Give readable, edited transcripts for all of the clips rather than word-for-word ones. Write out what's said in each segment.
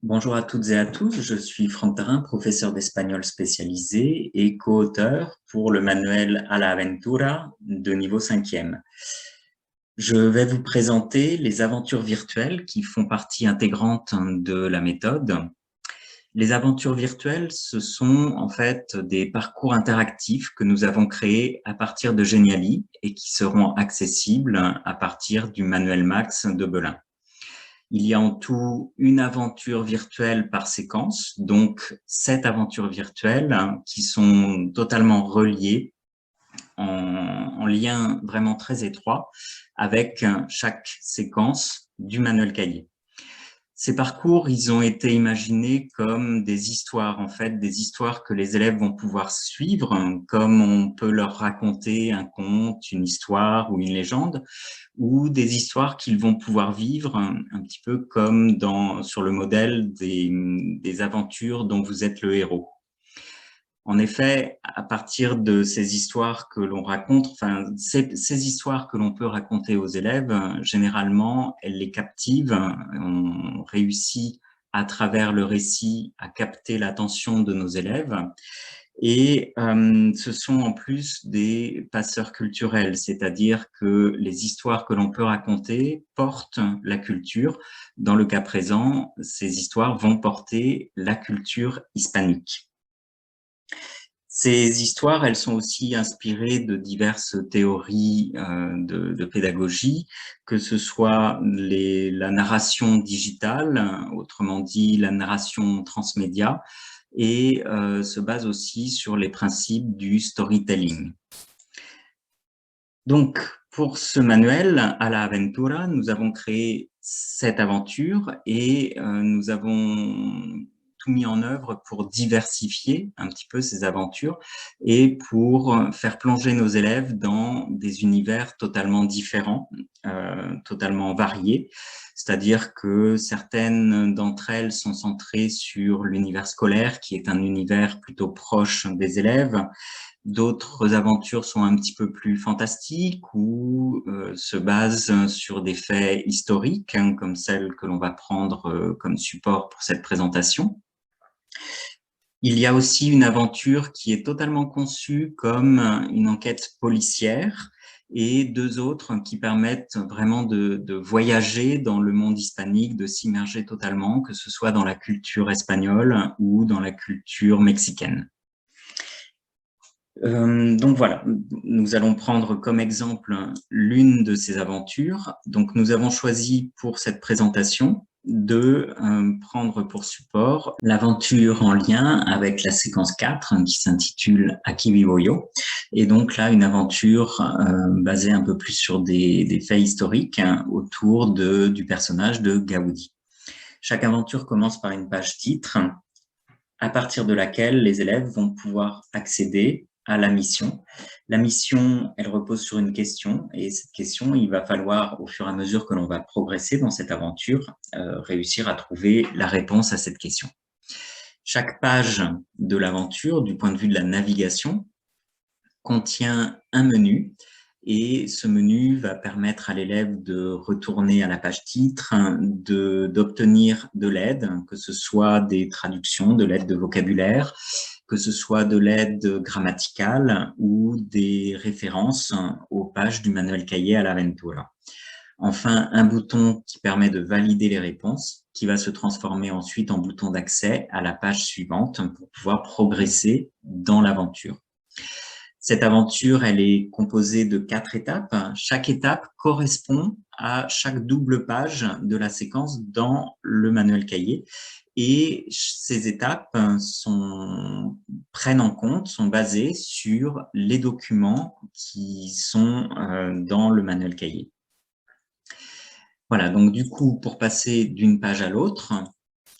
Bonjour à toutes et à tous, je suis Franck Tarin, professeur d'espagnol spécialisé et co-auteur pour le manuel A la Aventura de niveau 5e. Je vais vous présenter les aventures virtuelles qui font partie intégrante de la méthode. Les aventures virtuelles, ce sont en fait des parcours interactifs que nous avons créés à partir de Geniali et qui seront accessibles à partir du manuel Max de Belin. Il y a en tout une aventure virtuelle par séquence, donc 7 aventures virtuelles qui sont totalement reliées en lien vraiment très étroit avec chaque séquence du manuel cahier. Ces parcours, ils ont été imaginés comme des histoires, en fait, des histoires que les élèves vont pouvoir suivre, comme on peut leur raconter un conte, une histoire ou une légende, ou des histoires qu'ils vont pouvoir vivre un petit peu comme sur le modèle des aventures dont vous êtes le héros. En effet, à partir de ces histoires que l'on raconte, enfin, ces histoires que l'on peut raconter aux élèves, généralement, elles les captivent. On réussit à travers le récit à capter l'attention de nos élèves. Et ce sont en plus des passeurs culturels, c'est-à-dire que les histoires que l'on peut raconter portent la culture. Dans le cas présent, ces histoires vont porter la culture hispanique. Ces histoires, elles sont aussi inspirées de diverses théories de pédagogie, que ce soit la narration digitale, autrement dit la narration transmédia, et se basent aussi sur les principes du storytelling. Donc, pour ce manuel, à la Aventura, nous avons créé cette aventure et nous avons tout mis en œuvre pour diversifier un petit peu ces aventures et pour faire plonger nos élèves dans des univers totalement différents, totalement variés. C'est-à-dire que certaines d'entre elles sont centrées sur l'univers scolaire, qui est un univers plutôt proche des élèves. D'autres aventures sont un petit peu plus fantastiques ou se basent sur des faits historiques, comme celle que l'on va prendre comme support pour cette présentation. Il y a aussi une aventure qui est totalement conçue comme une enquête policière et deux autres qui permettent vraiment de voyager dans le monde hispanique, de s'immerger totalement, que ce soit dans la culture espagnole ou dans la culture mexicaine. Donc voilà, nous allons prendre comme exemple l'une de ces aventures. Donc nous avons choisi pour cette présentation de prendre pour support l'aventure en lien avec la séquence 4 qui s'intitule Aquí vivo yo. Et donc là, une aventure basée un peu plus sur des faits historiques autour du personnage de Gaudi. Chaque aventure commence par une page titre à partir de laquelle les élèves vont pouvoir accéder à la mission. La mission, elle repose sur une question et cette question, il va falloir, au fur et à mesure que l'on va progresser dans cette aventure, réussir à trouver la réponse à cette question. Chaque page de l'aventure, du point de vue de la navigation, contient un menu et ce menu va permettre à l'élève de retourner à la page titre, d'obtenir de l'aide, que ce soit des traductions, de l'aide de vocabulaire, que ce soit de l'aide grammaticale ou des références aux pages du manuel cahier à l'Aventura. Enfin, un bouton qui permet de valider les réponses, qui va se transformer ensuite en bouton d'accès à la page suivante pour pouvoir progresser dans l'aventure. Cette aventure, elle est composée de 4 étapes. Chaque étape correspond à chaque double page de la séquence dans le manuel cahier. Et ces étapes prennent en compte, sont basées sur les documents qui sont dans le manuel cahier. Voilà, donc du coup, pour passer d'une page à l'autre,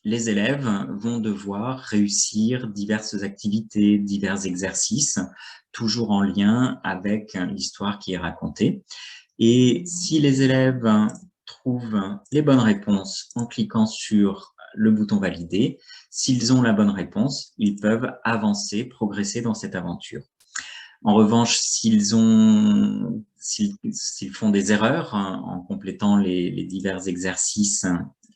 les élèves vont devoir réussir diverses activités, divers exercices, toujours en lien avec l'histoire qui est racontée. Et si les élèves trouvent les bonnes réponses en cliquant sur le bouton valider, s'ils ont la bonne réponse, ils peuvent avancer, progresser dans cette aventure. En revanche, s'ils font des erreurs en complétant les divers exercices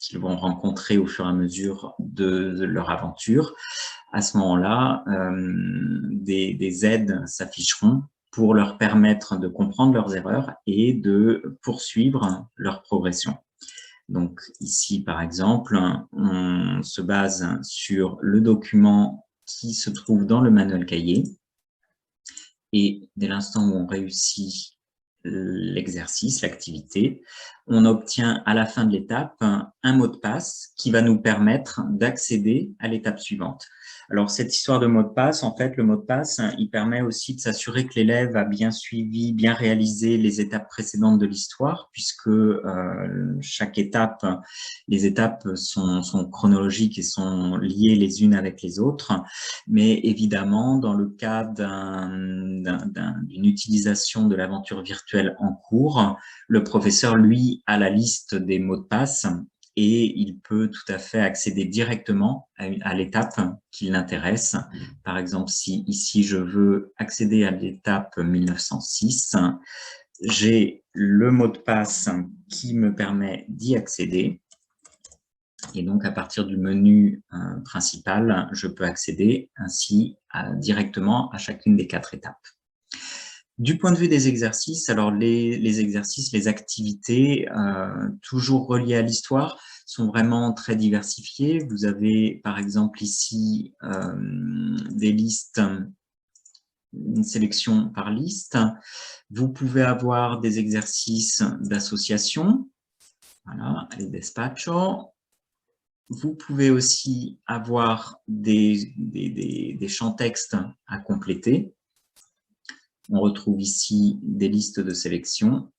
qu'ils vont rencontrer au fur et à mesure de leur aventure. À ce moment-là, des aides s'afficheront pour leur permettre de comprendre leurs erreurs et de poursuivre leur progression. Donc ici, par exemple, on se base sur le document qui se trouve dans le manuel cahier. Et dès l'instant où on réussit l'exercice, l'activité, on obtient à la fin de l'étape un mot de passe qui va nous permettre d'accéder à l'étape suivante. Alors, cette histoire de mot de passe, en fait, le mot de passe, il permet aussi de s'assurer que l'élève a bien suivi, bien réalisé les étapes précédentes de l'histoire, puisque chaque étape, les étapes sont chronologiques et sont liées les unes avec les autres. Mais évidemment, dans le cas d'une utilisation de l'aventure virtuelle en cours, le professeur, lui, a la liste des mots de passe et il peut tout à fait accéder directement à l'étape qui l'intéresse. Par exemple, si ici je veux accéder à l'étape 1906, j'ai le mot de passe qui me permet d'y accéder. Et donc, à partir du menu principal, je peux accéder ainsi directement à chacune des 4 étapes. Du point de vue des exercices, alors les exercices, les activités, toujours reliées à l'histoire, sont vraiment très diversifiées. Vous avez par exemple ici des listes, une sélection par liste. Vous pouvez avoir des exercices d'association, voilà, les despacho. Vous pouvez aussi avoir des champs textes à compléter. On retrouve ici des listes de sélection.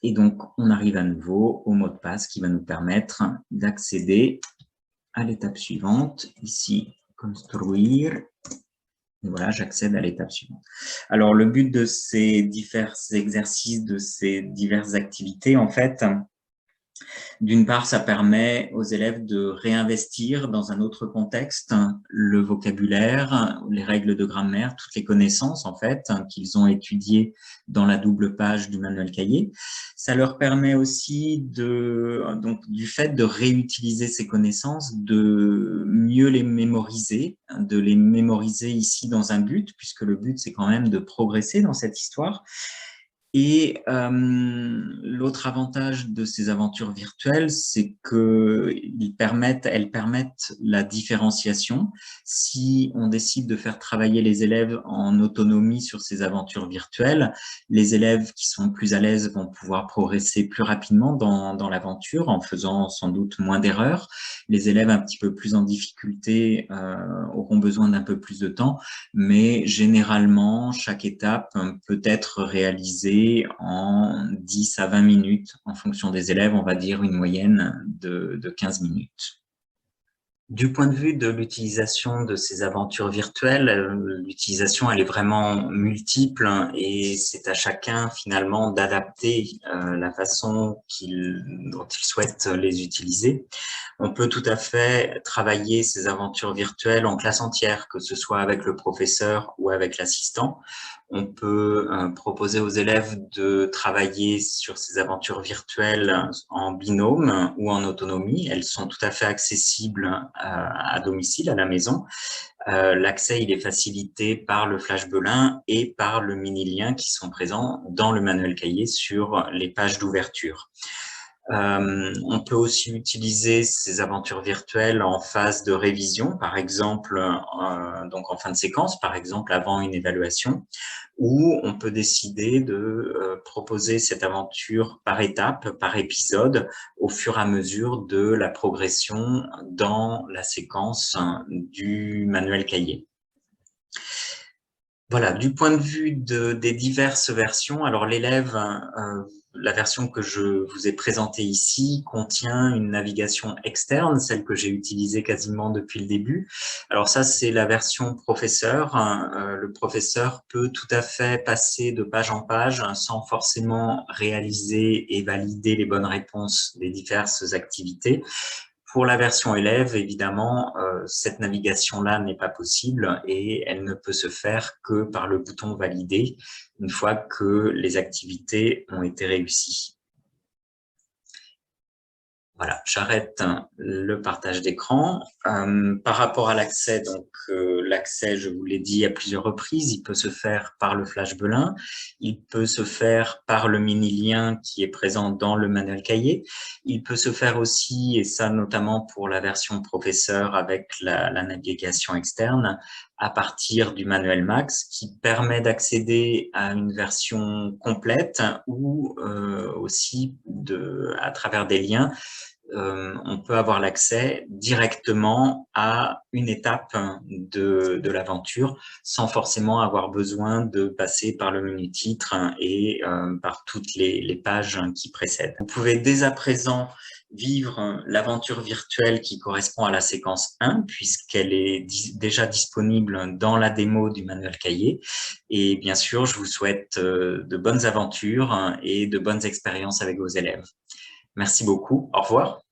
Et donc, on arrive à nouveau au mot de passe qui va nous permettre d'accéder à l'étape suivante. Ici, construire. Et voilà, j'accède à l'étape suivante. Alors, le but de ces divers exercices, de ces diverses activités, en fait, d'une part, ça permet aux élèves de réinvestir dans un autre contexte le vocabulaire, les règles de grammaire, toutes les connaissances en fait qu'ils ont étudiées dans la double page du manuel cahier. Ça leur permet aussi du fait de réutiliser ces connaissances, de mieux les mémoriser, de les mémoriser ici dans un but, puisque le but c'est quand même de progresser dans cette histoire. Et l'autre avantage de ces aventures virtuelles, c'est qu'elles permettent la différenciation. Si on décide de faire travailler les élèves en autonomie sur ces aventures virtuelles, les élèves qui sont plus à l'aise vont pouvoir progresser plus rapidement dans l'aventure en faisant sans doute moins d'erreurs. Les élèves un petit peu plus en difficulté auront besoin d'un peu plus de temps, mais généralement, chaque étape peut être réalisée en 10 à 20 minutes en fonction des élèves, on va dire une moyenne de 15 minutes. Du point de vue de l'utilisation de ces aventures virtuelles, l'utilisation elle est vraiment multiple et c'est à chacun finalement d'adapter la façon dont il souhaite les utiliser. On peut tout à fait travailler ces aventures virtuelles en classe entière, que ce soit avec le professeur ou avec l'assistant. On peut proposer aux élèves de travailler sur ces aventures virtuelles en binôme ou en autonomie. Elles sont tout à fait accessibles à domicile, à la maison. L'accès il est facilité par le Flash Belin et par le mini-lien qui sont présents dans le manuel cahier sur les pages d'ouverture. On peut aussi utiliser ces aventures virtuelles en phase de révision, par exemple, donc en fin de séquence, par exemple avant une évaluation, où on peut décider de proposer cette aventure par étape, par épisode, au fur et à mesure de la progression dans la séquence du manuel cahier. Voilà, du point de vue des diverses versions, alors l'élève, la version que je vous ai présentée ici contient une navigation externe, celle que j'ai utilisée quasiment depuis le début. Alors ça, c'est la version professeur. Le professeur peut tout à fait passer de page en page sans forcément réaliser et valider les bonnes réponses des diverses activités. Pour la version élève, évidemment, cette navigation-là n'est pas possible et elle ne peut se faire que par le bouton valider une fois que les activités ont été réussies. Voilà, j'arrête le partage d'écran. Par rapport à l'accès, l'accès, je vous l'ai dit à plusieurs reprises, il peut se faire par le Flash Belin, il peut se faire par le mini-lien qui est présent dans le manuel cahier, il peut se faire aussi, et ça notamment pour la version professeur avec la navigation externe, à partir du manuel Max qui permet d'accéder à une version complète ou aussi à travers des liens on peut avoir l'accès directement à une étape de l'aventure sans forcément avoir besoin de passer par le menu titre et par toutes les pages qui précèdent. Vous pouvez dès à présent vivre l'aventure virtuelle qui correspond à la séquence 1 puisqu'elle est déjà disponible dans la démo du manuel cahier. Et bien sûr, je vous souhaite de bonnes aventures et de bonnes expériences avec vos élèves. Merci beaucoup. Au revoir.